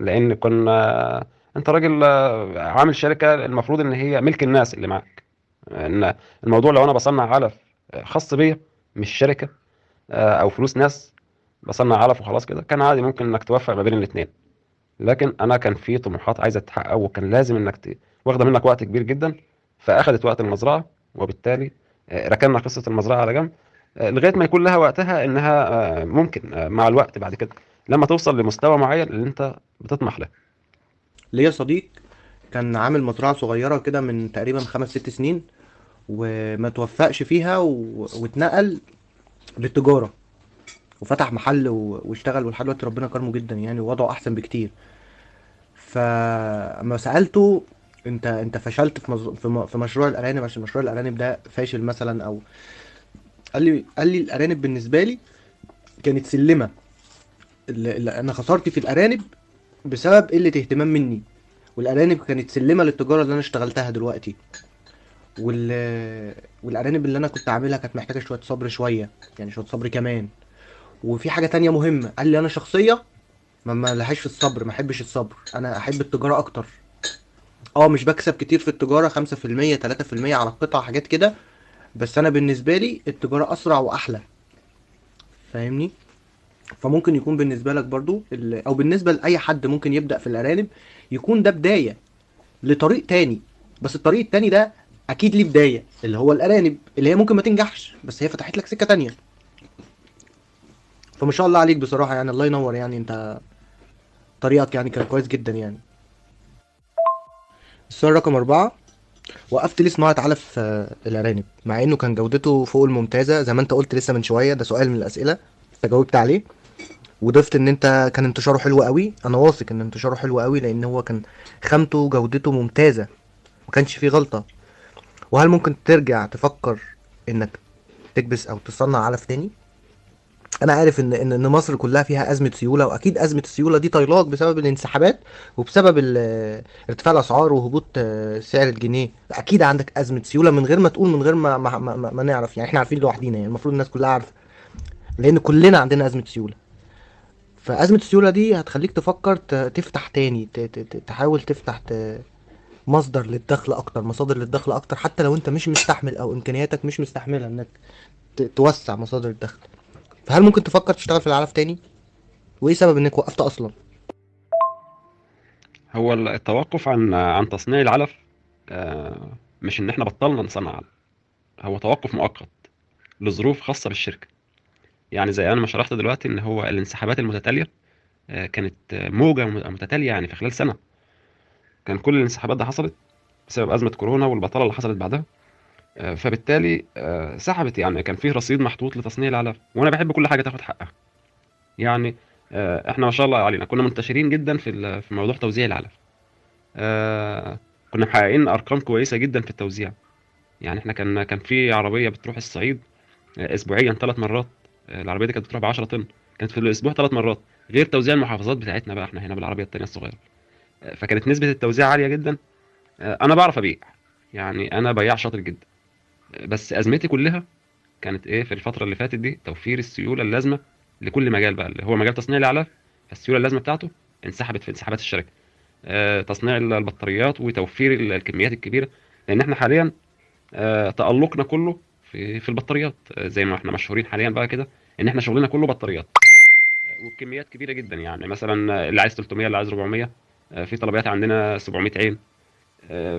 لان كنا، انت راجل عامل شركه المفروض ان هي ملك الناس اللي معاك. ان الموضوع لو انا بصنع علف خاص بيا، مش شركه او فلوس ناس، بصنع علف وخلاص كده، كان عادي ممكن انك توفق ما بين الاثنين. لكن انا كان في طموحات عايزه تتحقق، وكان لازم انك واخده منك وقت كبير جدا، فاخدت وقت المزرعه. وبالتالي ركننا قصه المزرعه على جنب لغايه ما يكون لها وقتها، انها ممكن مع الوقت بعد كده لما توصل لمستوى معين اللي انت بتطمح له. ليا صديق كان عامل مزرعة صغيرة كده من تقريبا 5 6 سنين، وما توفقش فيها واتنقل للتجارة، وفتح محل واشتغل، ولحد دلوقتي ربنا كرمه جدا يعني، ووضعه احسن بكتير. فاما سألته، انت فشلت في مشروع الارانب عشان مشروع الارانب ده فاشل مثلا، او قال لي الارانب بالنسبة لي كانت سلمة. اللي انا خسرت في الارانب بسبب قلة اهتمام مني، والارانب كانت سلمة للتجارة اللي انا اشتغلتها دلوقتي. وال والارانب اللي انا كنت عاملها كانت محتاجة شوية صبر، شوية يعني شوية صبر كمان. وفي حاجة تانية مهمة، قال لي انا شخصية ما لهاش في الصبر، ما احبش الصبر، انا احب التجارة اكتر. اه مش بكسب كتير في التجارة، 5% 3% على القطعة، حاجات كده، بس انا بالنسبة لي التجارة اسرع واحلى. فاهمني؟ فممكن يكون بالنسبة لك برضو او بالنسبة لأي حد ممكن يبدأ في الأرانب، يكون ده بداية لطريق تاني. بس الطريق التاني ده أكيد ليه بداية، اللي هو الأرانب، اللي هي ممكن ما تنجحش بس هي فتحت لك سكة تانية. فما شاء الله عليك بصراحة، يعني الله ينور، يعني أنت طريقك يعني كان كويس جدا يعني. السؤال رقم 4: وقفت ليه صناعة علف الأرانب مع إنه كان جودته فوق الممتازة زي ما أنت قلت لسه من شوية؟ ده سؤال من الأسئلة أنت جاوبت عليه، وضفت ان انت كان انتشاره حلو قوي. انا واثق ان انتشاره حلو قوي لان هو كان خامته وجودته ممتازه، ما كانش فيه غلطه. وهل ممكن ترجع تفكر انك تكبس او تصنع علف تاني؟ انا عارف ان مصر كلها فيها ازمه سيوله، واكيد ازمه السيوله دي طايلاك بسبب الانسحابات، وبسبب ارتفاع الاسعار وهبوط سعر الجنيه. اكيد عندك ازمه سيوله من غير ما تقول، من غير ما نعرف، يعني احنا عارفين لوحدينا، يعني المفروض الناس كلها عارفه، لان كلنا عندنا ازمه سيوله. فأزمة السيولة دي هتخليك تفكر تفتح تاني، تحاول تفتح مصدر للدخل أكتر، مصادر للدخل أكتر، حتى لو أنت مش مستحمل أو إمكانياتك مش مستحملة إنك توسع مصادر الدخل. فهل ممكن تفكر تشتغل في العلف تاني؟ وإيه سبب إنك وقفت أصلا؟ هو التوقف عن تصنيع العلف مش ان احنا بطلنا نصنع علف، هو توقف مؤقت لظروف خاصه بالشركه. يعني زي انا ما شرحت دلوقتي ان هو الانسحابات المتتاليه كانت موجه متتاليه، يعني في خلال سنه كان كل الانسحابات دي حصلت بسبب ازمه كورونا والبطاله اللي حصلت بعدها. فبالتالي سحبت، يعني كان فيه رصيد محطوط لتصنيع العلف، وانا بحب كل حاجه تاخد حقها. يعني احنا ما شاء الله علينا كنا منتشرين جدا في موضوع توزيع العلف. آه، كنا محققين ارقام كويسه جدا في التوزيع. يعني احنا كان في عربيه بتروح الصعيد اسبوعيا 3 مرات. العربيه دي كانت بتروح ب 10 طن، كانت في الاسبوع 3 مرات، غير توزيع المحافظات بتاعتنا بقى احنا هنا بالعربيه التانيه الصغيره. فكانت نسبه التوزيع عاليه جدا. انا بعرف ابيع، يعني انا بياع شاطر جدا. بس ازمتي كلها كانت ايه في الفتره اللي فاتت دي؟ توفير السيوله اللازمه لكل مجال بقى، اللي هو مجال تصنيع الاعلاف. فالسيوله اللازمه بتاعته انسحبت في انسحابات الشركه. تصنيع البطاريات وتوفير الكميات الكبيره، لان احنا حاليا تألقنا كله في البطاريات. زي ما احنا مشهورين حاليا بقى كده ان احنا شغلنا كله بطاريات، وبكميات كبيره جدا. يعني مثلا اللي عايز 300، اللي عايز 400، في طلبيات عندنا 700 عين.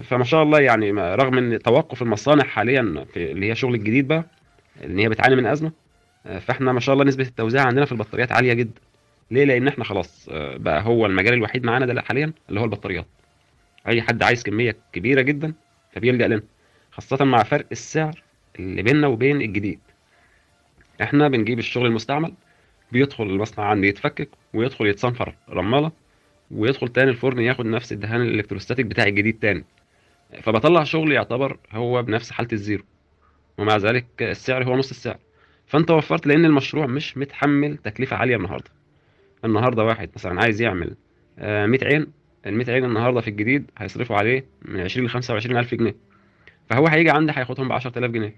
فما شاء الله، يعني رغم ان توقف المصانع حاليا في اللي هي شغل الجديد بقى، ان هي بتعاني من ازمه، فاحنا ما شاء الله نسبه التوزيع عندنا في البطاريات عاليه جدا. ليه؟ لان احنا خلاص بقى هو المجال الوحيد معانا ده حاليا اللي هو البطاريات. اي حد عايز كميه كبيره جدا فبيلجأ لنا، خاصه مع فرق السعر اللي بيننا وبين الجديد. احنا بنجيب الشغل المستعمل، بيدخل المصنع عندي يتفكك ويدخل يتصنفر رماله، ويدخل تاني الفرن ياخد نفس الدهان الالكتروستاتيك بتاع الجديد تاني. فبطلع شغل يعتبر هو بنفس حاله الزيرو، ومع ذلك السعر هو نص السعر. فانت وفرت، لان المشروع مش متحمل تكلفه عاليه النهارده. النهارده واحد مثلا عايز يعمل 100 عين، ال 100 عين النهارده في الجديد هيصرفوا عليه من 20 ل 25 الف جنيه، فهو هيجي عندي هياخدهم ب 10000 جنيه.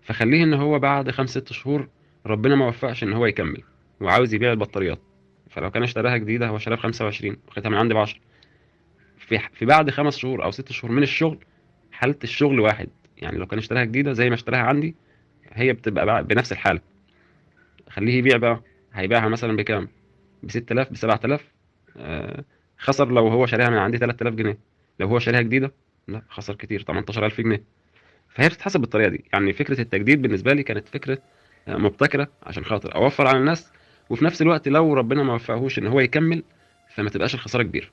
فخليه ان هو بعد 5 6 شهور ربنا ما وفقش ان هو يكمل وعاوز يبيع البطاريات، فلو كان اشتراها جديده هو شراها ب 25 واخدها من عندي ب 10. في بعد 5 شهور او 6 شهور من الشغل، حاله الشغل واحد. يعني لو كان اشتراها جديده زي ما اشتراها عندي، هي بتبقى بنفس الحاله. خليه يبيع بقى، هيبيعها مثلا بكام؟ ب 6000، ب 7000. آه، خسر لو هو شاريها من عندي 3000 جنيه. لو هو شاريها جديده، لا خسر كتير، 18000 جنيه. فهي بتتحسب بالطريقه دي. يعني فكره التجديد بالنسبه لي كانت فكره مبتكره عشان خاطر اوفر على الناس، وفي نفس الوقت لو ربنا ما وفقهوش ان هو يكمل، فما تبقاش الخساره كبيره.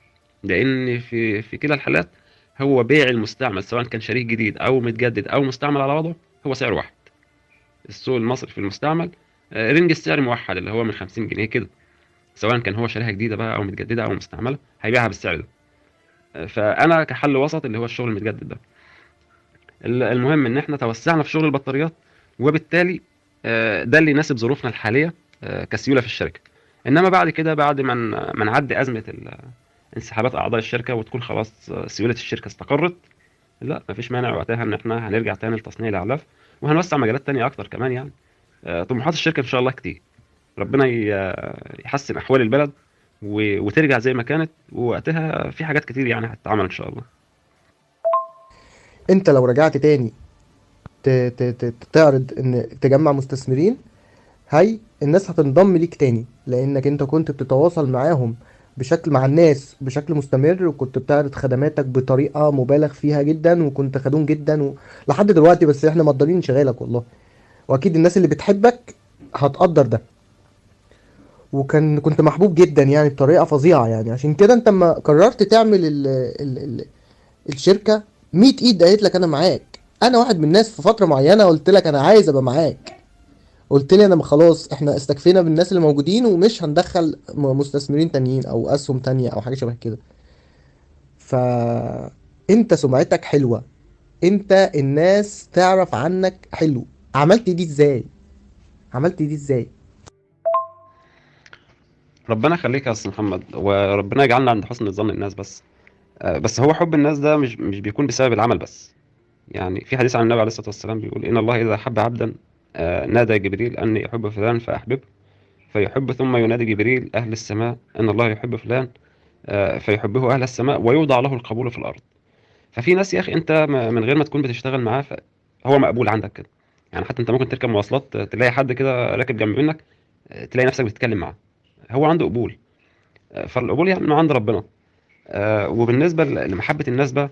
لان في كلا الحالات هو بيع المستعمل سواء كان شريك جديد او متجدد او مستعمل على وضعه، هو سعر واحد. السوق المصري في المستعمل رينج السعر موحد اللي هو من 50 جنيه كده. سواء كان هو شاريها جديده بقى او متجدده او مستعمله، هيبيعها بالسعر ده. فانا كحل وسط اللي هو الشغل المتجدد ده. المهم ان احنا توسعنا في شغل البطاريات، وبالتالي ده اللي يناسب ظروفنا الحاليه كسيوله في الشركه. انما بعد كده، بعد ما نعدي ازمه انسحابات اعضاء الشركه وتكون خلاص سيوله الشركه استقرت، لا مفيش مانع وقتها ان احنا هنرجع تاني لتصنيع الاعلاف، وهنوسع مجالات تانية اكتر كمان يعني. طموحات الشركه ان شاء الله كتير. ربنا يحسن احوال البلد وترجع زي ما كانت، ووقتها في حاجات كتير يعني هتتعمل ان شاء الله. انت لو رجعت تاني تعرض ان تجمع مستثمرين، هاي الناس هتنضم ليك تاني، لانك انت كنت بتتواصل معاهم مع الناس بشكل مستمر، وكنت بتعرض خدماتك بطريقة مبالغ فيها جدا، وكنت خدوم جدا لحد دلوقتي، بس احنا مقدرين انشغالك والله. واكيد الناس اللي بتحبك هتقدر ده. كنت محبوب جدا يعني بطريقة فظيعة يعني. عشان كده انت لما قررت تعمل الشركة، 100 ايد قالت لك انا معاك. انا واحد من الناس في فترة معينة قلت لك انا عايز ابقى معاك. قلت لي انا خلاص احنا استكفينا بالناس اللي موجودين، ومش هندخل مستثمرين تانيين او اسهم تانية او حاجة شبه كده. ف انت سمعتك حلوة، انت الناس تعرف عنك حلو. عملت دي ازاي؟ عملت دي ازاي؟ ربنا يخليك يا استاذ محمد، وربنا يجعلنا عند حسن ظن الناس بس. بس هو حب الناس ده مش بيكون بسبب العمل بس. يعني في حديث عن النبي عليه الصلاة والسلام بيقول إن الله إذا أحب عبدا نادى جبريل أني أحب فلان فأحببه، فيحب، ثم ينادي جبريل أهل السماء أن الله يحب فلان فيحبه أهل السماء، ويوضع له القبول في الأرض. ففي ناس يا أخي أنت من غير ما تكون بتشتغل معاه هو مقبول عندك كده. يعني حتى أنت ممكن تركب مواصلات تلاقي حد كده راكب جنب منك، تلاقي نفسك بتتكلم معاه، هو عنده قبول. فالقبول يعني من عند ربنا. وبالنسبة لمحبة الناس بقى،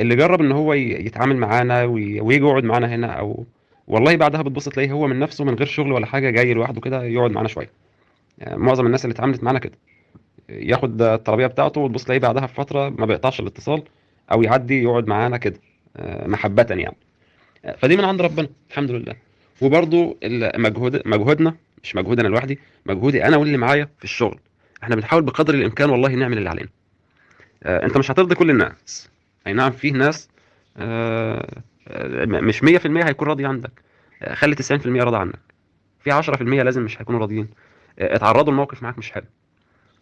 اللي جرب ان هو يتعامل معانا ويجي يقعد معانا هنا، او والله بعدها بتبص تلاقيه هو من نفسه من غير شغل ولا حاجه جاي لوحده كده يقعد معانا شويه. يعني معظم الناس اللي اتعاملت معانا كده، ياخد الطلبيه بتاعته وتبص تلاقيه بعدها بفتره ما بيقطعش الاتصال، او يعدي يقعد معانا كده محبه يعني. فدي من عند ربنا الحمد لله. وبرضو مجهودنا، مش مجهود انا لوحدي، مجهودي انا واللي معايا في الشغل. احنا بنحاول بقدر الامكان والله نعمل اللي علينا. انت مش هترضي كل الناس. اي نعم فيه ناس مش 100% هيكون راضي عندك. خلي 90% راضي عنك. في 10% لازم مش هيكونوا راضيين. اتعرضوا لموقف معاك مش حلو،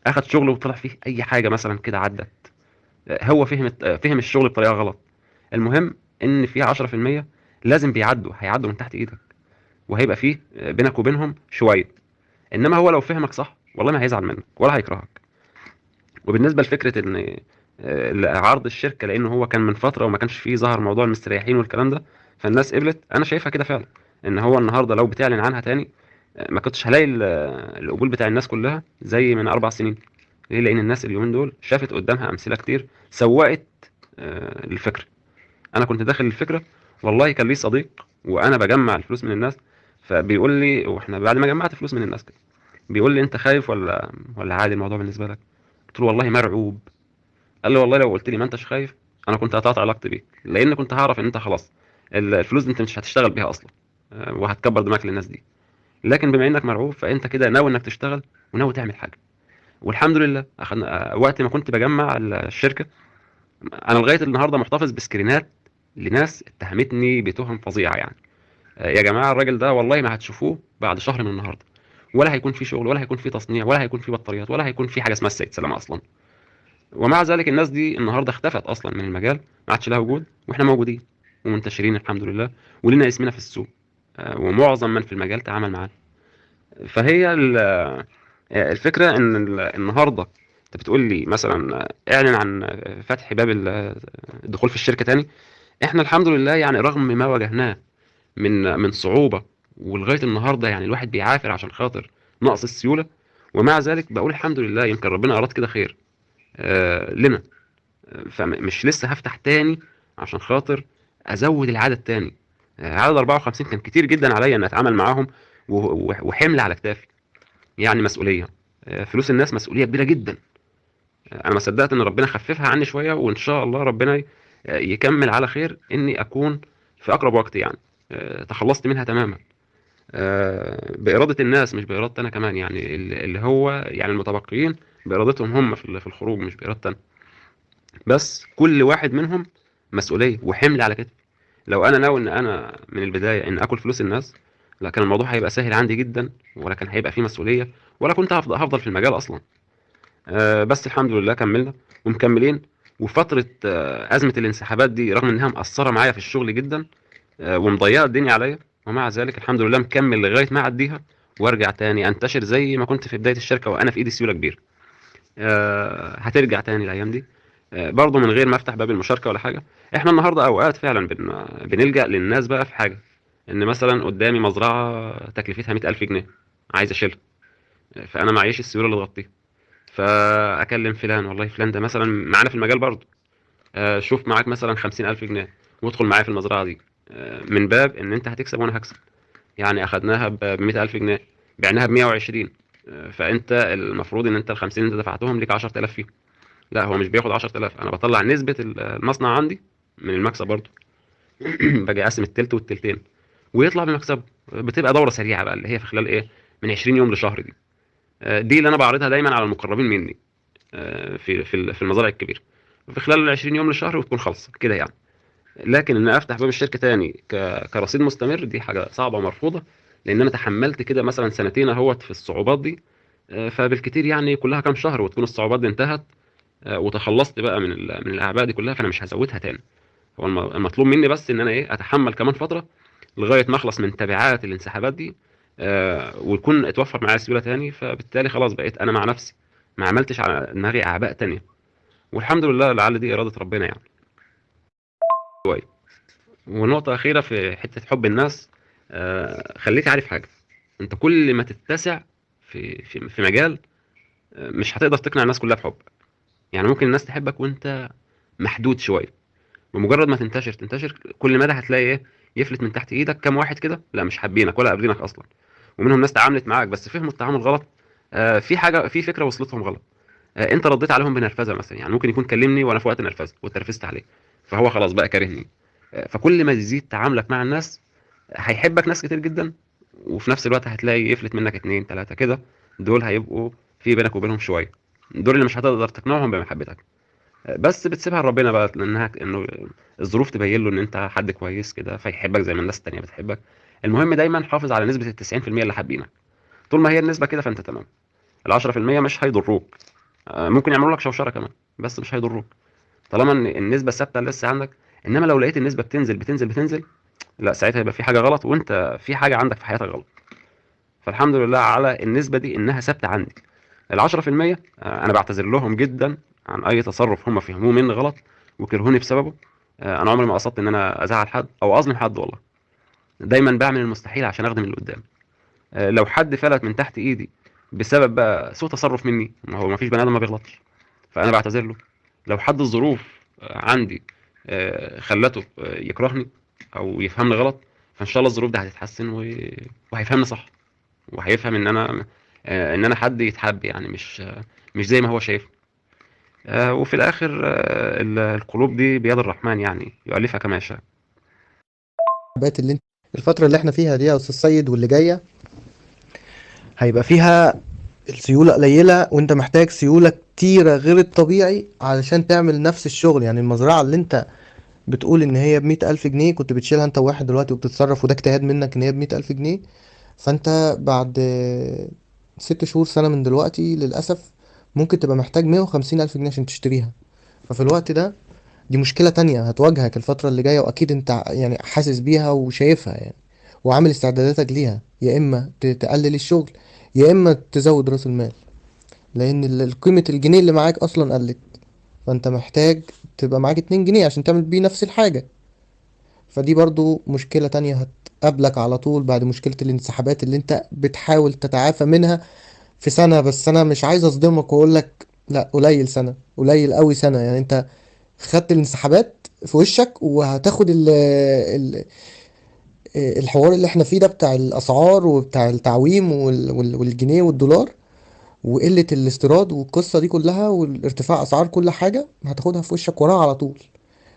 اخد شغل وطلع فيه اي حاجه مثلا كده عدت. هو فهم الشغل بطريقه غلط. المهم ان في 10% لازم هيعدوا من تحت ايدك، وهيبقى فيه بينك وبينهم شويه. انما هو لو فهمك صح والله ما هيزعل منك ولا هيكرهك. وبالنسبه لفكره ان عرض الشركه، لان هو كان من فتره وما كانش فيه ظهر موضوع المستريحين والكلام ده، فالناس قبلت. انا شايفها كده فعلا، ان هو النهارده لو بتعلن عنها تاني ما كنتش هلاقي القبول بتاع الناس كلها زي من 4 سنين. ليه؟ لان الناس اليومين دول شافت قدامها امثله كتير سوقت الفكره. انا كنت داخل الفكره، والله كان لي صديق وانا بجمع الفلوس من الناس، فبيقول لي، واحنا بعد ما جمعت فلوس من الناس كده، بيقول لي انت خايف ولا عادي الموضوع بالنسبه لك؟ قلت له والله مرعوب. قال لي والله لو قلت لي ما انتش خايف انا كنت قطعت علاقتي بيك، لان كنت هعرف ان انت خلاص الفلوس دي انت مش هتشتغل بيها اصلا، وهتكبر دماغك للناس دي. لكن بما انك مرعوب فانت كده ناوي انك تشتغل وناوي تعمل حاجه. والحمد لله اخدنا وقت ما كنت بجمع الشركه. انا لغايه النهارده محتفظ بسكرينات لناس اتهمتني بتهم فظيعه يعني. يا جماعه الراجل ده والله ما هتشوفوه بعد شهر من النهارده، ولا هيكون في شغل ولا هيكون في تصنيع ولا هيكون في بطاريات ولا هيكون في حاجه اسمها السيد سلامه اصلا. ومع ذلك الناس دي النهارده اختفت اصلا من المجال، ما عادش لها وجود، واحنا موجودين ومنتشرين الحمد لله، ولنا اسمنا في السوق. ومعظم من في المجال تعامل معانا. فهي الفكرة إن النهاردة أنت بتقول لي مثلا اعلن عن فتح باب الدخول في الشركة تاني. احنا الحمد لله يعني رغم ما واجهناه من صعوبة، ولغاية النهاردة يعني الواحد بيعافر عشان خاطر نقص السيولة، ومع ذلك بقول الحمد لله يمكن ربنا أراد كده خير لنا. فمش لسه هفتح تاني عشان خاطر أزود العدد تاني. عدد 54 كان كتير جدا عليا إن أتعامل معاهم، وحمل على كتافي، يعني مسؤولية. فلوس الناس مسؤولية كبيرة جدا. أنا ما صدقت إن ربنا خففها عني شوية، وإن شاء الله ربنا يكمل على خير إني أكون في أقرب وقت يعني تخلصت منها تماما. بإرادة الناس مش بإرادتي أنا كمان، يعني اللي هو يعني المتبقيين بإرادتهم هم في الخروج، مش بإرادتي أنا. بس كل واحد منهم مسؤولية وحمل على كتفي. لو أنا ناوي إن أنا من البداية إن آكل فلوس الناس، لا كان الموضوع هيبقى سهل عندي جدا، ولا كان هيبقى فيه مسؤولية، ولا كنت هفضل في المجال أصلا. بس الحمد لله كملنا ومكملين. وفترة أزمة الانسحابات دي رغم إنها مأثرة معايا في الشغل جدا ومضيقة الدنيا عليا، ومع ذلك الحمد لله مكمل لغاية ما أعديها وأرجع تاني أنتشر زي ما كنت في بداية الشركة وأنا في إيدي سيولة كبيرة. هترجع تاني الأيام دي برضه من غير ما أفتح باب المشاركة ولا حاجة. إحنا النهاردة أوقات فعلا بنلجأ للناس بقى في حاجة، إن مثلا قدامي مزرعة تكلفتها 100,000 جنيه عايز أشيلها، فأنا معيش السيولة اللي تغطيها. فأكلم فلان، والله فلان ده مثلا معانا في المجال برضه، شوف معاك مثلا 50,000 جنيه وادخل معايا في المزرعة دي، من باب إن أنت هتكسب وأنا هكسب. يعني أخدناها ب 100,000 جنيه، بعناها ب 120، فأنت المفروض إن أنت ال 50 اللي أنت دفعتهم ليك 10,000 فيهم. لا هو مش بياخد 10,000، أنا بطلع نسبة المصنع عندي من المكسب برضه. باجي أقسم التلت والتلتين ويطلع بمكسبه. بتبقى دورة سريعة بقى اللي هي في خلال إيه، من 20 يوم لشهر دي. دي اللي أنا بعرضها دايما على المقربين مني في المزارع الكبيرة، في خلال ال 20 يوم لشهر وتكون خلصت كده يعني. لكن ان افتح باب الشركه تاني كرصيد مستمر دي حاجه صعبه ومرفوضه، لان انا تحملت كده مثلا سنتين اهوت في الصعوبات دي. فبالكتير يعني كلها كام شهر وتكون الصعوبات دي انتهت، وتخلصت بقى من الاعباء دي كلها، فانا مش هزودها تاني. هو المطلوب مني بس ان انا ايه اتحمل كمان فتره لغايه ما اخلص من تبعات الانسحابات دي، ويكون اتوفر معايا سيوله تاني، فبالتالي خلاص بقيت انا مع نفسي، ما عملتش على دماغي اعباء تانية. والحمد لله لعل دي اراده ربنا يعني. كويس. ونقطة أخيرة في حتة حب الناس، خليك عارف حاجة. أنت كل ما تتسع في مجال، مش هتقدر تقنع الناس كلها بحبك. يعني ممكن الناس تحبك وأنت محدود شوية، بمجرد ما تنتشر كل مدى هتلاقي إيه، يفلت من تحت إيدك كام واحد كده لا مش حابينك ولا قابلينك أصلا. ومنهم ناس تعاملت معاك بس فهموا التعامل غلط، في حاجة في فكرة وصلتهم غلط. أنت رديت عليهم بنرفزة مثلا، يعني ممكن يكون كلمني وأنا في وقت نرفزة واترفزت عليه، فهو خلاص بقى كارهني. فكل ما تزيد تعاملك مع الناس هيحبك ناس كتير جدا، وفي نفس الوقت هتلاقي يفلت منك اتنين تلاتة كده، دول هيبقوا في بينك وبينهم شوية، دول اللي مش هتقدر تقنعهم بمحبتك. بس بتسيبها لربنا بقى، لانها انه الظروف تبين له ان انت حد كويس كده فيحبك زي ما الناس التانية بتحبك. المهم دايما حافظ على نسبة ال 90% اللي حابينك. طول ما هي النسبة كده فانت تمام. ال 10% مش هيضروك، ممكن يعملوا لك شوشرة كمان بس مش هيضروك، طالما ان النسبة ثابتة لسه عندك. انما لو لقيت النسبة بتنزل، لا ساعتها يبقى في حاجة غلط، وانت في حاجة عندك في حياتك غلط. فالحمد لله على النسبة دي إنها ثابتة عندي. ال 10% أنا بعتذر لهم جدا عن أي تصرف هم فهموه مني غلط وكرهوني بسببه. أنا عمري ما قصدت إن أنا أزعل حد أو أظلم حد والله، دايما بعمل المستحيل عشان أخدم اللي قدامي. لو حد فلت من تحت إيدي بسبب بقى سوء تصرف مني، ما هو ما فيش بني آدم ما بيغلطش، فأنا بعتذر له. لو حد الظروف عندي خلته يكرهني أو يفهمني غلط، فإن شاء الله الظروف دي هتتحسن وهيفهمني صح، وهيفهم ان انا حد يتحب، يعني مش زي ما هو شايف. وفي الاخر القلوب دي بيد الرحمن، يعني يؤلفها كما يشاء. بقت اللي انت الفترة اللي احنا فيها دي يا استاذ سيد واللي جاية هيبقى فيها السيولة قليلة، وانت محتاج سيولة كتيرة غير الطبيعي علشان تعمل نفس الشغل. يعني المزرعة اللي انت بتقول ان هي ب100,000 جنيه كنت بتشيلها انت وواحد دلوقتي وبتتصرف، وده اجتهاد منك ان هي ب100,000 جنيه. فانت بعد 6 شهور سنة من دلوقتي للأسف ممكن تبقى محتاج 150,000 جنيه عشان تشتريها. ففي الوقت ده دي مشكلة تانية هتواجهك الفترة اللي جاية، وأكيد أنت يعني حاسس بيها وشايفها يعني، وعامل استعداداتك ليها. يا اما تقلل الشغل، يا اما تزود راس المال. لان قيمة الجنيه اللي معاك اصلا قلت، فانت محتاج تبقى معاك 2 جنيه عشان تعمل بيه نفس الحاجة. فدي برضو مشكلة تانية هتقابلك على طول بعد مشكلة الانسحابات اللي انت بتحاول تتعافى منها في سنة. بس انا مش عايز اصدمك واقول لك لا، قليل سنة، قليل قوي سنة. يعني انت خدت الانسحابات في وشك، وهتاخد الحوار اللي احنا فيه ده بتاع الاسعار وبتاع التعويم والجنيه والدولار وقلة الاستيراد والقصة دي كلها والارتفاع اسعار كل حاجة، هتاخدها في وشك وراها على طول.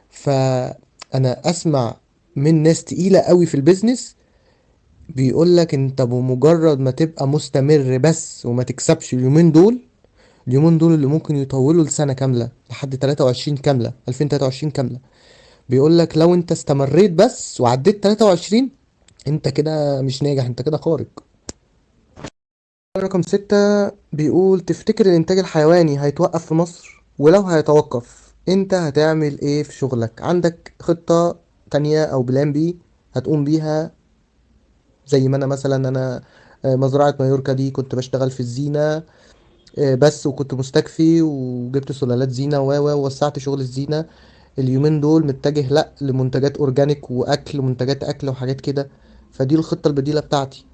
فانا اسمع من ناس تقيلة قوي في البيزنس بيقولك انت بمجرد ما تبقى مستمر بس وما تكسبش اليومين دول، اليومين دول اللي ممكن يطولوا لسنة كاملة لحد 23 كاملة، 2023 كاملة، بيقولك لو انت استمريت بس وعديت 23 انت كده مش ناجح، انت كده خارق. رقم 6 بيقول تفتكر الانتاج الحيواني هيتوقف في مصر؟ ولو هيتوقف انت هتعمل ايه في شغلك؟ عندك خطة تانية او بلان بي هتقوم بيها؟ زي ما انا مثلا مزرعة مايوركا دي كنت بشتغل في الزينة بس، وكنت مستكفي وجبت سلالات زينة ووسعت شغل الزينة. اليومين دول متجه لا لمنتجات اورجانيك واكل، منتجات اكل وحاجات كده. فدي الخطة البديلة بتاعتي،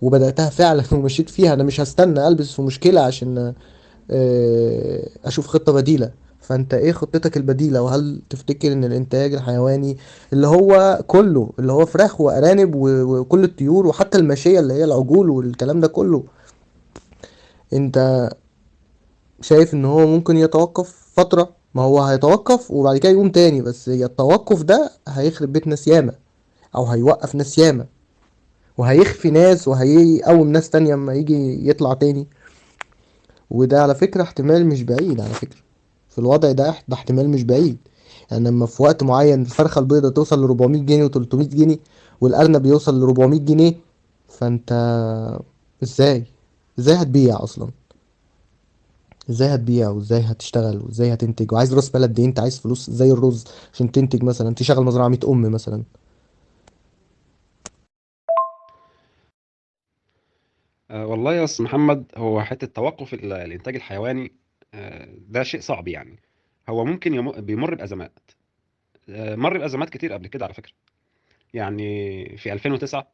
وبدأتها فعلا ومشيت فيها. انا مش هستنى البس في مشكلة عشان اشوف خطة بديلة. فانت ايه خطتك البديلة؟ وهل تفتكر ان الانتاج الحيواني اللي هو كله، اللي هو فراخ وارانب وكل الطيور وحتى الماشية اللي هي العجول والكلام ده كله، انت شايف ان هو ممكن يتوقف فترة؟ ما هو هيتوقف وبعد كده يقوم تاني، بس هي التوقف ده هيخرب بيت ناس ياما، او هيوقف ناس ياما، وهيخفي ناس وهيقوم ناس تانية اما يجي يطلع تاني. وده على فكرة احتمال مش بعيد على فكرة. في الوضع ده احتمال مش بعيد. يعني لما في وقت معين الفرخة البيضة توصل ل 400 جنيه و300 جنيه والأرنب يوصل ل 400 جنيه، فانت ازاي ازاي هتبيع اصلا؟ ازاي هتبيع وازاي هتشتغل وازاي هتنتج؟ وعايز راس مال قد ايه؟ انت عايز فلوس زي الرز عشان تنتج مثلا تشغل مزرعة 100 مثلا. والله يا أستاذ محمد، هو حتة توقف الإنتاج الحيواني ده شيء صعب يعني. هو ممكن بيمر بأزمات. مر بأزمات كتير قبل كده على فكرة. يعني في 2009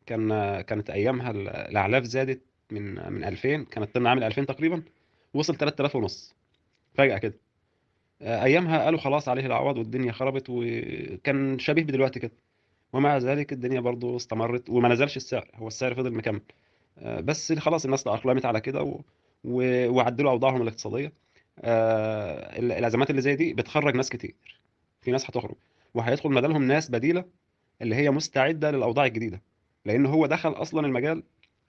كانت أيامها الأعلاف زادت من 2000، كانت طن عامل 2000 تقريبا، وصل 3000 ونص فجأة كده. أيامها قالوا خلاص عليه العوض والدنيا خربت، وكان شبيه بدلوقتي كده. ومع ذلك الدنيا برضو استمرت وما نزلش السعر، هو السعر فضل مكمل. بس خلاص الناس تأقلمت على كده وعدلوا أوضاعهم الاقتصادية. الأزمات اللي زي دي بتخرج ناس كتير، في ناس هتخرج وهيدخل بدلهم ناس بديلة اللي هي مستعدة للأوضاع الجديدة، لأن هو دخل أصلا المجال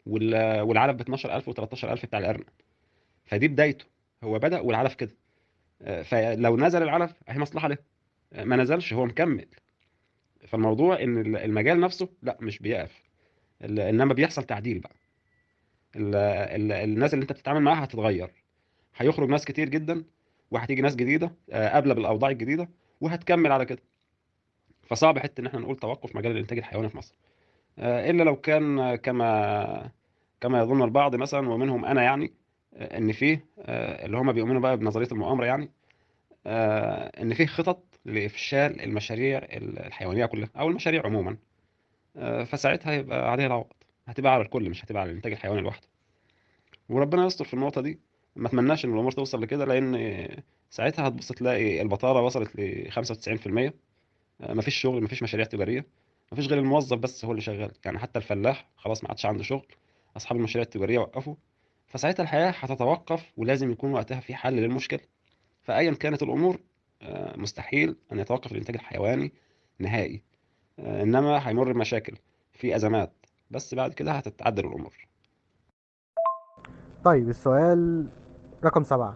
والعلف ب 12000 و 13000 بتاع الأرنب. فدي بدايته، هو بدأ والعلف كده. فلو نزل العلف هي مصلحة له، ما نزلش هو مكمل. فالموضوع ان المجال نفسه لا مش بيقف، انما بيحصل تعديل بقى. الناس اللي انت بتتعامل معاها هتتغير، هيخرج ناس كتير جدا وهتيجي ناس جديده قابله بالاوضاع الجديده وهتكمل على كده. فصعب حته ان احنا نقول توقف مجال الانتاج الحيواني في مصر، الا لو كان كما يظن البعض مثلا ومنهم انا يعني، ان فيه اللي هم بيؤمنوا بقى بنظريه المؤامره يعني، ان فيه خطط لافشال المشاريع الحيوانيه كلها او المشاريع عموما. فساعتها يبقى عليها العوض، هتبقى على الكل مش هتبقى على الانتاج الحيواني لوحده. وربنا يستر في النقطه دي. ما اتمناش ان الامور توصل لكده، لان ساعتها هتبص تلاقي البطاله وصلت ل 95%. مفيش شغل، مفيش مشاريع تجاريه، مفيش غير الموظف بس هو اللي شغال. يعني حتى الفلاح خلاص ما عادش عنده شغل، اصحاب المشاريع التجاريه وقفوا. فساعتها الحياه هتتوقف ولازم يكون وقتها في حل للمشكله. فايا كانت الامور مستحيل ان يتوقف الانتاج الحيواني نهائي. انما هيمر بمشاكل، في ازمات، بس بعد كده هتتعدل الامور. طيب السؤال رقم 7،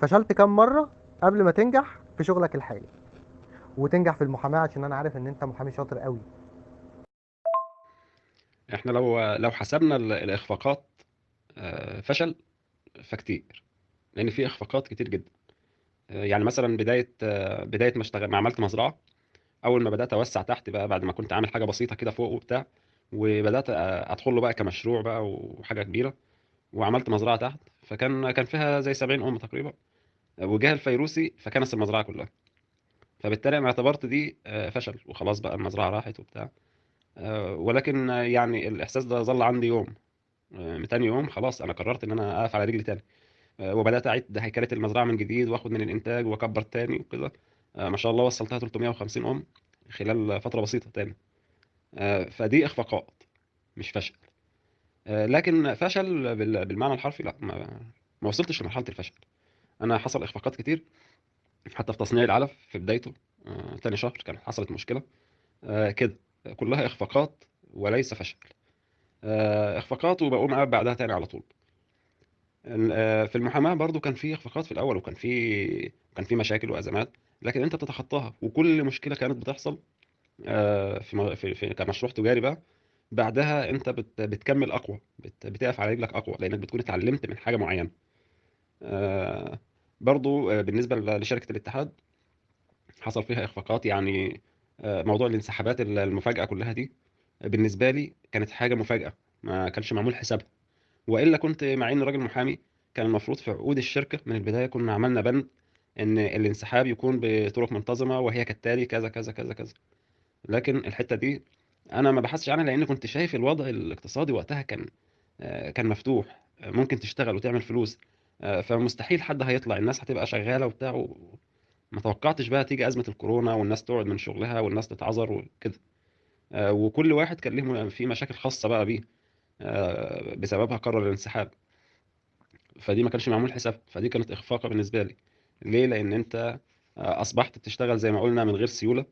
فشلت كام مرة قبل ما تنجح في شغلك الحالي وتنجح في المحاماة؟ عشان انا عارف ان انت محامي شاطر قوي. احنا لو حسبنا الاخفاقات فشل فكتير، لان في اخفاقات كتير جدا. يعني مثلا بدايه ما عملت مزرعه، اول ما بدات اوسع تحت بقى بعد ما كنت عامل حاجه بسيطه كده فوق وبتاع، وبدات ادخل له بقى كمشروع بقى وحاجه كبيره. وعملت مزرعه تحت، كان فيها زي 70 ام تقريبا. وجه الفيروسي فكنس المزرعه كلها. فبالتالي انا اعتبرت دي فشل، وخلاص بقى المزرعه راحت وبتاع. ولكن يعني الاحساس ده ظل عندي يوم. تاني يوم خلاص انا قررت ان انا اقف على رجلي تاني. وبدات اعيد هيكله المزرعه من جديد، واخد من الانتاج واكبر تاني وكده. ما شاء الله وصلتها 350 ام خلال فتره بسيطه تاني. فدي اخفاقات، مش فشل. لكن فشل بالمعنى الحرفي لا، ما وصلتش لمرحله الفشل. انا حصل اخفاقات كتير، حتى في تصنيع العلف في بدايته. تاني شهر كانت حصلت مشكله كده. كلها اخفاقات وليس فشل. اخفاقات وبقوم قاعد بعدها تاني على طول. في المحاماه برضو كان في اخفاقات في الاول، وكان في مشاكل وازمات. لكن انت بتتخطاها، وكل مشكله كانت بتحصل كمشروع تجاري بقى، بعدها انت بتكمل اقوى، بتقف على رجلك اقوى، لانك بتكون اتعلمت من حاجه معينه. آه، برضو بالنسبه لشركه الاتحاد حصل فيها اخفاقات يعني. موضوع الانسحابات المفاجاه كلها دي بالنسبه لي كانت حاجه مفاجاه، ما كانش معمول حسابها. والا كنت مع اني راجل محامي، كان المفروض في عقود الشركه من البدايه كنا عملنا بند ان الانسحاب يكون بطرق منتظمه، وهي كالتالي كذا كذا كذا كذا. لكن الحته دي انا ما بحثش عنها، لان كنت شايف الوضع الاقتصادي وقتها كان مفتوح، ممكن تشتغل وتعمل فلوس. فمستحيل حد هيطلع، الناس هتبقى شغاله وبتاع ما توقعتش بقى تيجي ازمه الكورونا والناس تقعد من شغلها والناس تتعذر وكده. وكل واحد كان له في مشاكل خاصه بقى بيه، بسببها قرر الانسحاب. فدي ما كانش معمول حساب، فدي كانت اخفاقه بالنسبه لي. ليه؟ لان انت اصبحت بتشتغل زي ما قلنا من غير سيوله.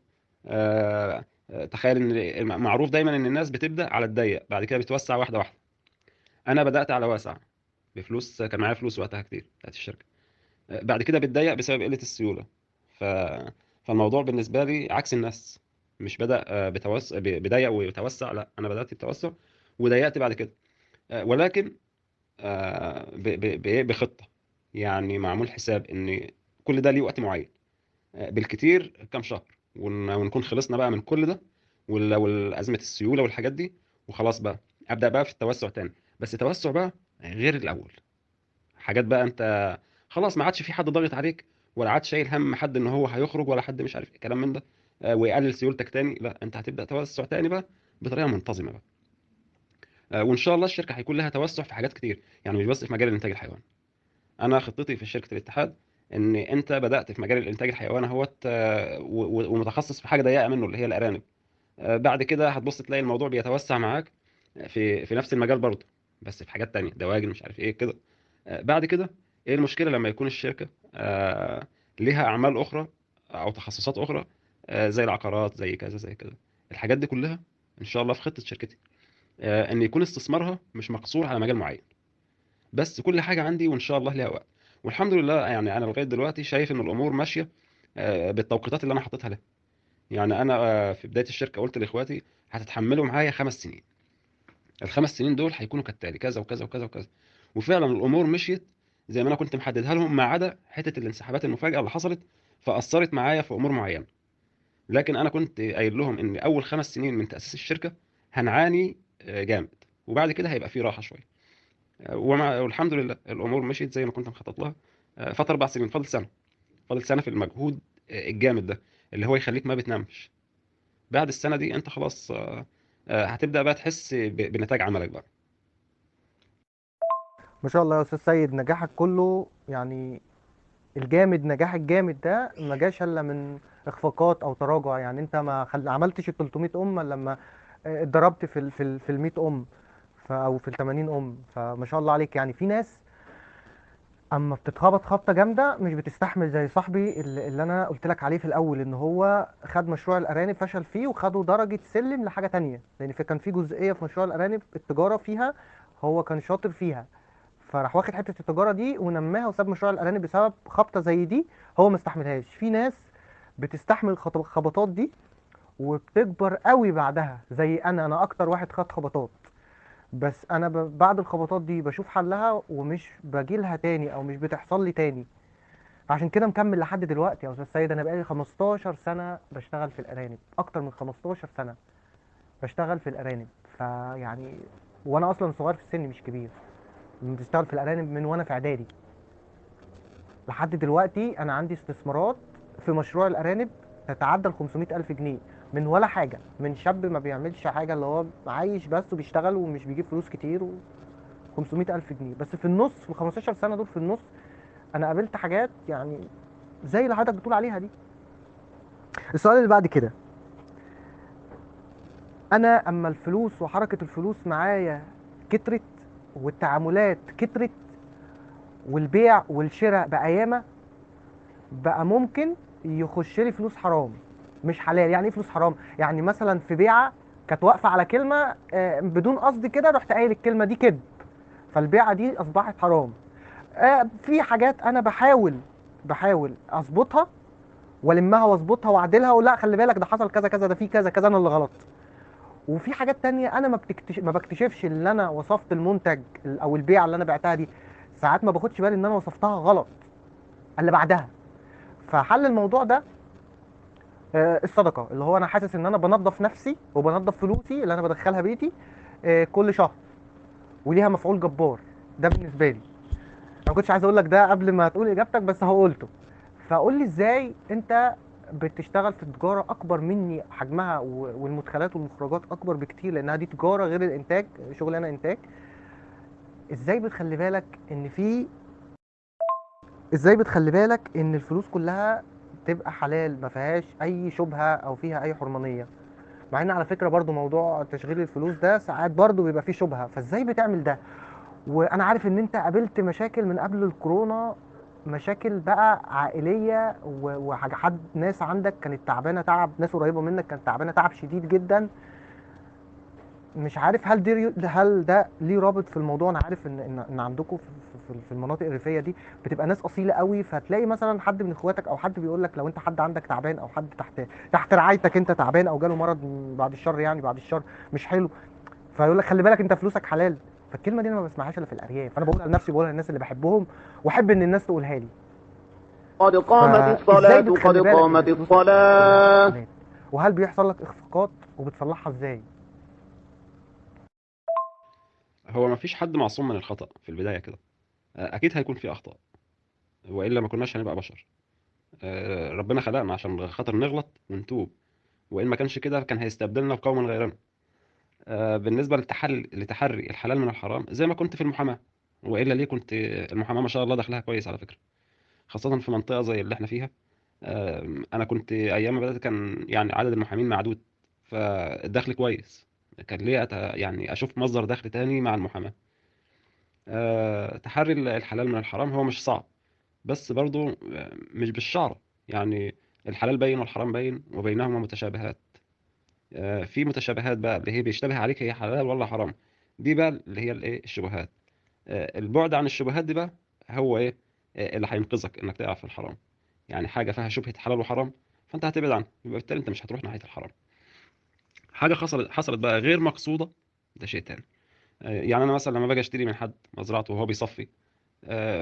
تخيل ان معروف دايما ان الناس بتبدا على الضيق، بعد كده بتوسع واحده واحده. انا بدات على واسع بفلوس، كان معايا فلوس وقتها كتير بتاعت الشركه. بعد كده بتضيق بسبب قله السيوله. ف... فالموضوع بالنسبه لي عكس الناس، مش بدا بضيق ويتوسع، لا انا بدات بتوسع وضيقت بعد كده. ولكن بخطه، يعني معمول حساب ان كل ده ليه وقت معين. بالكتير كام شهر ونكون خلصنا بقى من كل ده، والأزمة السيولة والحاجات دي، وخلاص بقى أبدأ بقى في التوسع تاني. بس توسع بقى غير الأول. حاجات بقى أنت خلاص ما عادش في حد ضاغط عليك، ولا عاد شايل هم حد ان هو هيخرج، ولا حد مش عارف إيه كلام من ده. ويقلل سيولتك تاني، لا انت هتبدأ توسع تاني بقى بطريقة منتظمة بقى. وان شاء الله الشركة هيكون لها توسع في حاجات كتير، يعني مش بس في مجال الانتاج الحيواني. انا خطتي في شركه الاتحاد ان انت بدات في مجال الانتاج الحيواني اهوت، ومتخصص في حاجه ضيقه منه اللي هي الارانب. بعد كده هتبص تلاقي الموضوع بيتوسع معاك في نفس المجال برضه، بس في حاجات تانية دواجن مش عارف ايه كده. بعد كده ايه المشكله لما يكون الشركه ليها اعمال اخرى او تخصصات اخرى، زي العقارات زي كذا زي كذا. الحاجات دي كلها ان شاء الله في خطه شركتي، ان يكون استثمارها مش مقصور على مجال معين. بس كل حاجه عندي وان شاء الله ليها وقت. والحمد لله يعني انا لغايه دلوقتي شايف ان الامور ماشيه بالتوقيتات اللي انا حاططها لها. يعني انا في بدايه الشركه قلت لاخواتي هتتحملوا معايا 5 سنين. ال5 سنين دول هيكونوا كالتالي كذا وكذا وكذا وكذا. وفعلا الامور مشيت زي ما انا كنت محددها لهم، ما عدا حته الانسحابات المفاجئه اللي حصلت فاثرت معايا في امور معينه. لكن انا كنت قايل لهم ان اول 5 سنين من تاسيس الشركه هنعاني جامد، وبعد كده هيبقى في راحه شويه. والحمد لله الامور مشيت زي ما كنت مخطط لها. فات 4 سنين، فاضل سنه في المجهود الجامد ده اللي هو يخليك ما بتنامش. بعد السنه دي انت خلاص هتبدا بقى تحس بنتاج عملك بقى. ما شاء الله يا استاذ سيد، نجاحك كله يعني الجامد، نجاح الجامد ده ما جاش الا من اخفاقات او تراجع. يعني انت ما عملتش ال 300 ام إلا لما اتضربت في ال 100 ام، او في ال 80 ام. فما شاء الله عليك. يعني في ناس اما بتتخبط خبطه جامده مش بتستحمل، زي صاحبي اللي انا قلت لك عليه في الاول، ان هو خد مشروع الارانب فشل فيه وخده درجه سلم لحاجه تانية، لان كان في جزئيه في مشروع الارانب التجاره فيها هو كان شاطر فيها، فراح واخد حته التجاره دي ونماها وساب مشروع الارانب بسبب خبطه زي دي هو ما استحملهاش. في ناس بتستحمل الخبطات دي وبتكبر قوي بعدها، زي انا اكتر واحد خد خبطات، بس انا بعد الخبطات دي بشوف حلها ومش باجيلها تاني او مش بتحصل لي تاني. عشان كده مكمل لحد دلوقتي يا استاذ سيد. انا بقالي 15 سنه بشتغل في الارانب، اكتر من 15 سنه بشتغل في الارانب. فيعني وانا اصلا صغير في السن مش كبير، بشتغل في الارانب من وانا في اعدادي لحد دلوقتي. انا عندي استثمارات في مشروع الارانب تتعدى ال 500 الف جنيه، من ولا حاجه، من شاب ما بيعملش حاجه، اللي هو عايش بس وبيشتغل ومش بيجيب فلوس كتير، و 500 الف جنيه بس. في النص، في ال 15 سنه دول، في النص انا قابلت حاجات يعني زي اللي حضرتك بتقول عليها دي. السؤال اللي بعد كده، انا اما الفلوس وحركه الفلوس معايا كترت، والتعاملات كترت، والبيع والشراء بقى ياما، بقى ممكن يخش لي فلوس حرام مش حلال. يعني ايه فلوس حرام؟ يعني مثلا في بيعه كانت واقفه على كلمه بدون قصد كده، رحت قايل الكلمه دي كده، فالبيعه دي اصبحت حرام. في حاجات انا بحاول اظبطها والمها واظبطها واعدلها، ولا خلي بالك ده حصل كذا كذا، ده في كذا كذا، انا اللي غلط. وفي حاجات تانية انا ما بكتشفش ان انا وصفت المنتج او البيعه اللي انا بعتها دي، ساعات ما باخدش بالي ان انا وصفتها غلط اللي بعدها. فحل الموضوع ده الصدقه، اللي هو انا حاسس ان انا بنظف نفسي وبنظف فلوسي اللي انا بدخلها بيتي كل شهر، وليها مفعول جبار. ده بالنسبه لي. انا ما كنتش عايز اقول لك ده قبل ما تقول اجابتك، بس هو قلته. فقول لي ازاي انت بتشتغل في تجاره اكبر مني حجمها، والمدخلات والمخرجات اكبر بكتير، لانها دي تجاره غير الانتاج، شغل انا انتاج. ازاي بتخلي بالك ان في ازاي بتخلي بالك ان الفلوس كلها تبقى حلال، ما فيهاش اي شبهه او فيها اي حرمانيه؟ مع ان على فكره برضو موضوع تشغيل الفلوس ده ساعات برضو بيبقى فيه شبهه، فازاي بتعمل ده؟ وانا عارف ان انت قابلت مشاكل من قبل الكورونا، مشاكل بقى عائليه، وحد ناس عندك كانت تعبانه تعب، ناس قريبه منك كانت تعبانه تعب شديد جدا. مش عارف هل ده ليه رابط في الموضوع؟ انا عارف ان عندكم في المناطق الريفيه دي بتبقى ناس اصيله قوي، فتلاقي مثلا حد من اخواتك او حد بيقول لك لو انت حد عندك تعبان، او حد تحت رعايتك انت تعبان، او جاله مرض بعد الشر، يعني بعد الشر مش حلو، فيقول لك خلي بالك انت فلوسك حلال. فالكلمه دي انا ما بسمعهاش الا في الارياف، انا بقولها لنفسي، بقولها للناس اللي بحبهم، واحب ان الناس تقولها لي. قد قامت فازاي الصلاة قد بتخلي بالك ان قامت فلوسك كلها تبقى الصلاة. حلال؟ وهل بيحصل لك اخفاقات وبتصلحها ازاي؟ هو ما فيش حد معصوم من الخطأ في البداية كده. أكيد هيكون في أخطاء، وإلا ما كناش هنبقى بشر. ربنا خلقنا عشان خاطر نغلط ونتوب، وإن ما كانش كده كان هيستبدلنا بقوم غيرنا. بالنسبة لتحري الحلال من الحرام، زي ما كنت في المحاماة، وإلا ليه كنت. المحاماة ما شاء الله دخلها كويس على فكرة، خاصة في منطقة زي اللي احنا فيها. أنا كنت أيام ما بدأت كان يعني عدد المحامين معدود، فالدخل كويس. كان ليه يعني أشوف مصدر دخل تاني مع المحاماة. تحري الحلال من الحرام هو مش صعب، بس برضو مش بالشعر يعني. الحلال باين والحرام باين وبينهما متشابهات. في متشابهات بقى اللي هي بيشتبه عليك هي حلال ولا حرام. دي بقى اللي هي الايه الشبهات. البعد عن الشبهات دي بقى هو ايه اللي هينقذك انك تقع في الحرام. يعني حاجه فيها شبهه حلال وحرام، فانت هتبعد عنها، يبقى بالتالي انت مش هتروح ناحيه الحرام. حاجه حصلت بقى غير مقصوده، ده شيء تاني. يعني انا مثلا لما باجي اشتري من حد مزرعته وهو بيصفي،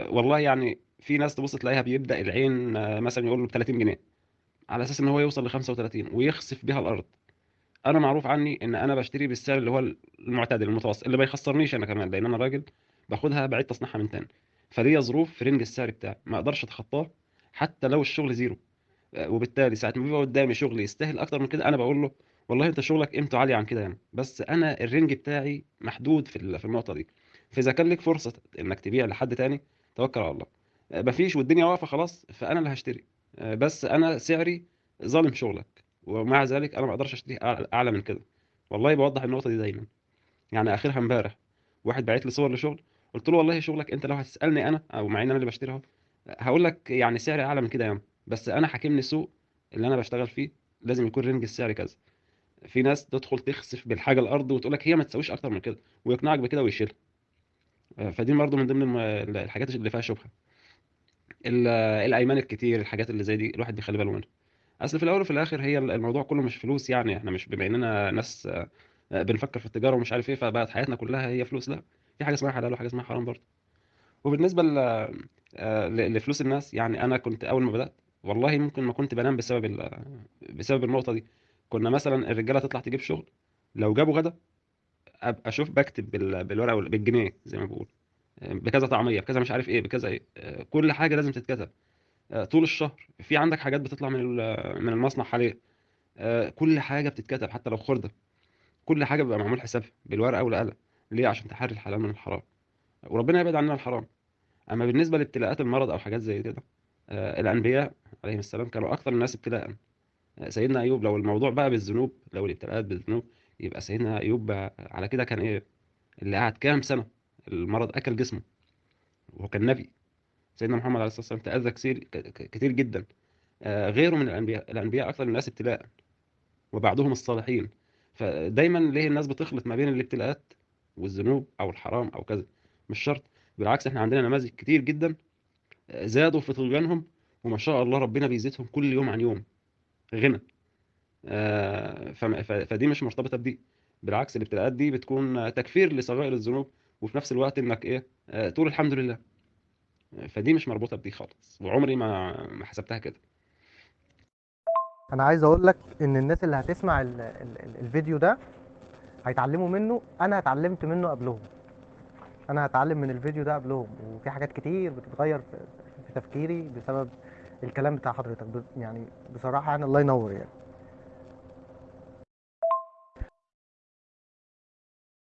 والله يعني في ناس تبص تلاقيها بيبدأ العين مثلا يقول له ب 30 جنيه، على اساس ان هو يوصل ل 35 ويخسف بيها الارض. انا معروف عني ان انا بشتري بالسعر اللي هو المعتدل المتوسط، اللي ما يخسرنيش انا كمان، لان انا راجل باخدها بعيد تصنيعها من تاني. فليا ظروف في رينج السعر بتاعي ما اقدرش اتخطاه، حتى لو الشغل زيرو. وبالتالي ساعه ما بيبقى قدامي شغل يستاهل اكتر من كده، انا بقول له والله انت شغلك قيمته عاليه عن كده يعني، بس انا الرينج بتاعي محدود في النقطه دي. فاذا كان لك فرصه انك تبيع لحد تاني، توكل على الله. مفيش والدنيا واقفه خلاص، فانا اللي هشتري. بس انا سعري ظالم شغلك، ومع ذلك انا ما اقدرش اشتري اعلى من كده. والله بوضح النقطه دي دايما. يعني اخرها امبارح واحد بعت لي صور لشغل، قلت له والله شغلك انت لو هتسالني انا، او مع ان انا اللي بشتريها، هقول لك يعني سعري اعلى من كده ياما، بس انا حاكمني السوق اللي انا بشتغل فيه، لازم يكون رينج السعر كذا. في ناس تدخل تخسف بالحاجه الارض وتقول لك هي ما تساويش اكتر من كده، ويقنعك بكده ويشيلها. فدي برضه من ضمن الحاجات اللي فيها شبهه. الايمان الكتير، الحاجات اللي زي دي الواحد بيخلي باله منها. اصل في الاول وفي الاخر هي الموضوع كله مش فلوس. يعني احنا مش بما اننا ناس بنفكر في التجاره ومش عارف ايه فبقت حياتنا كلها هي فلوس، لا. في حاجه اسمها حلال وحاجه اسمها حرام برضه. وبالنسبه لفلوس الناس، يعني انا كنت اول ما بدات والله ممكن ما كنت بنام بسبب بسبب النقطه دي. كنا مثلا الرجاله تطلع تجيب شغل، لو جابوا غدا ابقى اشوف بكتب بالورقه بالجنيه زي ما بقول، بكذا طعميه، بكذا مش عارف ايه، بكذا ايه، كل حاجه لازم تتكتب. طول الشهر في عندك حاجات بتطلع من المصنع حاليا، كل حاجه بتتكتب حتى لو خرده، كل حاجه بيبقى معمول حسابها بالورقه والقلم. ليه؟ عشان تحري الحلال من الحرام، وربنا يبعد عننا الحرام. اما بالنسبه لابتلاءات المرض او حاجات زي كده، الانبياء عليهم السلام كانوا اكثر الناس ابتلاء. سيدنا ايوب، لو الموضوع بقى بالذنوب، لو الابتلاءات بالذنوب، يبقى سيدنا ايوب بقى على كده كان ايه؟ اللي قعد كام سنه المرض اكل جسمه، وهو كان نبي. سيدنا محمد عليه الصلاه والسلام تاذى كتير كتير جدا. غيره من الانبياء، الانبياء اكثر الناس ابتلاء، وبعدهم الصالحين. فدايما ليه الناس بتخلط ما بين الابتلاءات والذنوب او الحرام او كذا؟ مش شرط. بالعكس، احنا عندنا نماذج كتير جدا زادوا في طغيانهم، وما شاء الله ربنا بيزيدهم كل يوم عن يوم غنى. فدي مش مرتبطة بدي. بالعكس، الابتلاءات دي بتكون تكفير لصغائر الذنوب، وفي نفس الوقت انك ايه، تقول الحمد لله. فدي مش مربوطة بدي خالص، وعمري ما حسبتها كده. انا عايز اقول لك ان الناس اللي هتسمع الفيديو ده هيتعلموا منه. انا اتعلمت منه قبلهم، انا هتعلم من الفيديو ده قبلهم، وفي حاجات كتير بتتغير في تفكيري بسبب الكلام بتاع حضرتك. يعني بصراحة يعني الله ينور يعني.